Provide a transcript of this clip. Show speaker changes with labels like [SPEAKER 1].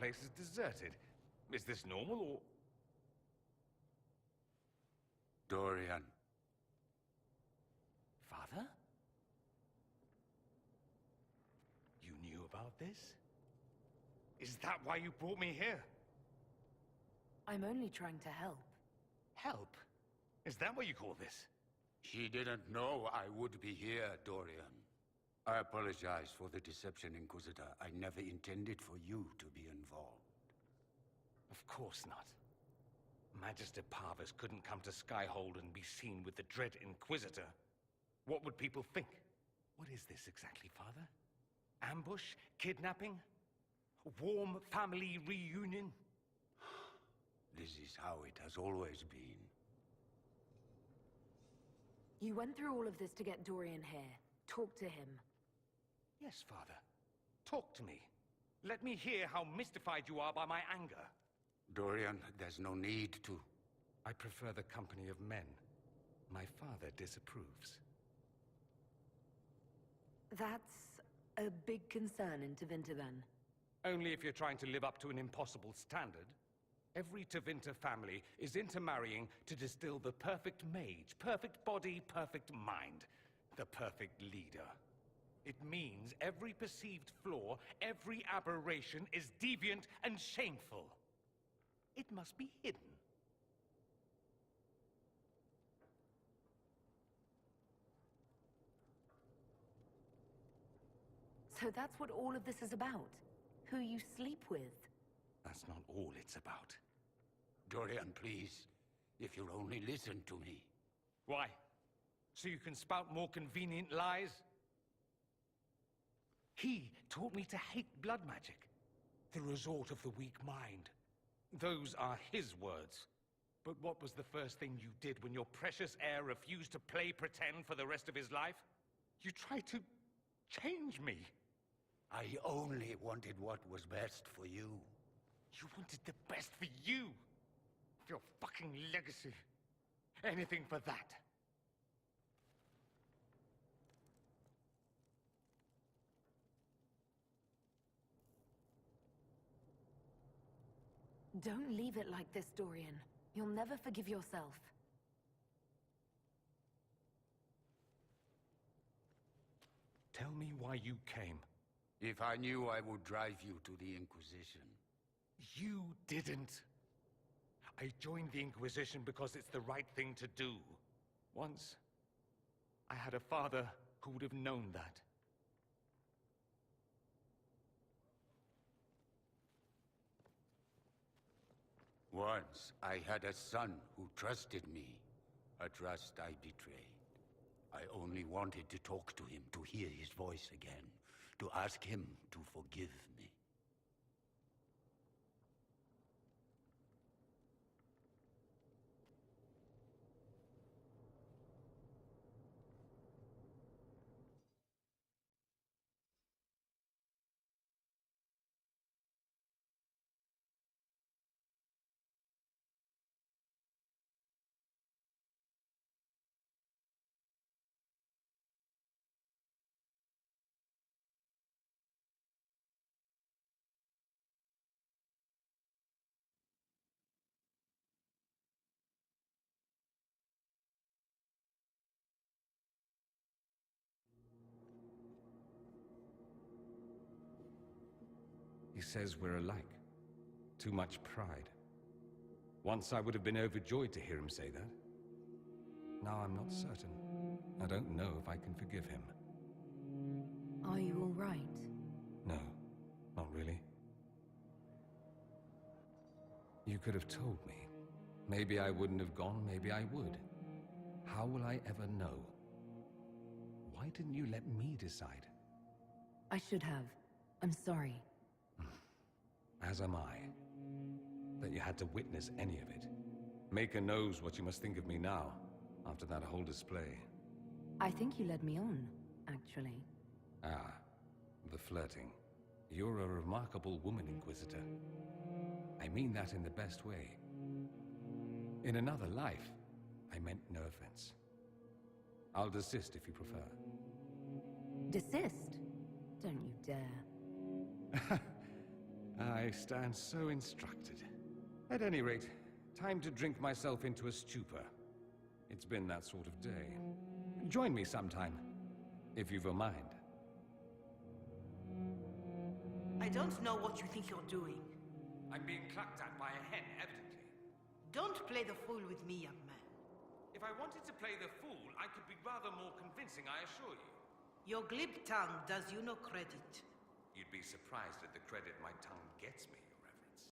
[SPEAKER 1] place is deserted. Is this normal, or...?
[SPEAKER 2] Dorian.
[SPEAKER 1] Father? You knew about this? Is that why you brought me here?
[SPEAKER 3] I'm only trying to help.
[SPEAKER 1] Help? Is that what you call this?
[SPEAKER 2] She didn't know I would be here, Dorian. I apologize for the deception, Inquisitor. I never intended for you to be involved.
[SPEAKER 1] Of course not. Magister Parvus couldn't come to Skyhold and be seen with the dread Inquisitor. What would people think? What is this exactly, Father? Ambush? Kidnapping? Warm family reunion?
[SPEAKER 2] This is how it has always been.
[SPEAKER 3] You went through all of this to get Dorian here. Talk to him.
[SPEAKER 1] Yes, Father. Talk to me. Let me hear how mystified you are by my anger.
[SPEAKER 2] Dorian, there's no need to.
[SPEAKER 1] I prefer the company of men. My father disapproves.
[SPEAKER 3] That's a big concern in Tevinter, then.
[SPEAKER 1] Only if you're trying to live up to an impossible standard. Every Tevinter family is intermarrying to distill the perfect mage, perfect body, perfect mind, the perfect leader. It means every perceived flaw, every aberration is deviant and shameful. It must be hidden.
[SPEAKER 3] So that's what all of this is about? Who you sleep with?
[SPEAKER 1] That's not all it's about.
[SPEAKER 2] Dorian, please. If you'll only listen to me.
[SPEAKER 1] Why? So you can spout more convenient lies? He taught me to hate blood magic. The resort of the weak mind. Those are his words. But what was the first thing you did when your precious heir refused to play pretend for the rest of his life? You tried to change me.
[SPEAKER 2] I only wanted what was best for you.
[SPEAKER 1] You wanted the best for you. Your fucking legacy. Anything for that.
[SPEAKER 3] Don't leave it like this, Dorian. You'll never forgive yourself.
[SPEAKER 1] Tell me why you came.
[SPEAKER 2] If I knew, I would drive you to the Inquisition.
[SPEAKER 1] You didn't. I joined the Inquisition because it's the right thing to do. Once, I had a father who would have known that.
[SPEAKER 2] Once, I had a son who trusted me. A trust I betrayed. I only wanted to talk to him, to hear his voice again, to ask him to forgive me.
[SPEAKER 1] He says we're alike. Too much pride. Once I would have been overjoyed to hear him say that. Now I'm not certain. I don't know if I can forgive him.
[SPEAKER 3] Are you all right?
[SPEAKER 1] No, not really. You could have told me. Maybe I wouldn't have gone, maybe I would. How will I ever know? Why didn't you let me decide?
[SPEAKER 3] I should have. I'm sorry.
[SPEAKER 1] As am I. That you had to witness any of it. Maker knows what you must think of me now, after that whole display.
[SPEAKER 3] I think you led me on, actually.
[SPEAKER 1] Ah, the flirting. You're a remarkable woman, Inquisitor. I mean that in the best way. In another life, I meant no offense. I'll desist if you prefer.
[SPEAKER 3] Desist? Don't you dare.
[SPEAKER 1] I stand so instructed. At any rate, time to drink myself into a stupor. It's been that sort of day. Join me sometime, if you've a mind.
[SPEAKER 4] I don't know what you think you're doing.
[SPEAKER 1] I'm being clucked at by a hen, evidently.
[SPEAKER 4] Don't play the fool with me, young man.
[SPEAKER 1] If I wanted to play the fool, I could be rather more convincing, I assure you.
[SPEAKER 4] Your glib tongue does you no credit.
[SPEAKER 1] You'd be surprised at the credit my tongue gets me.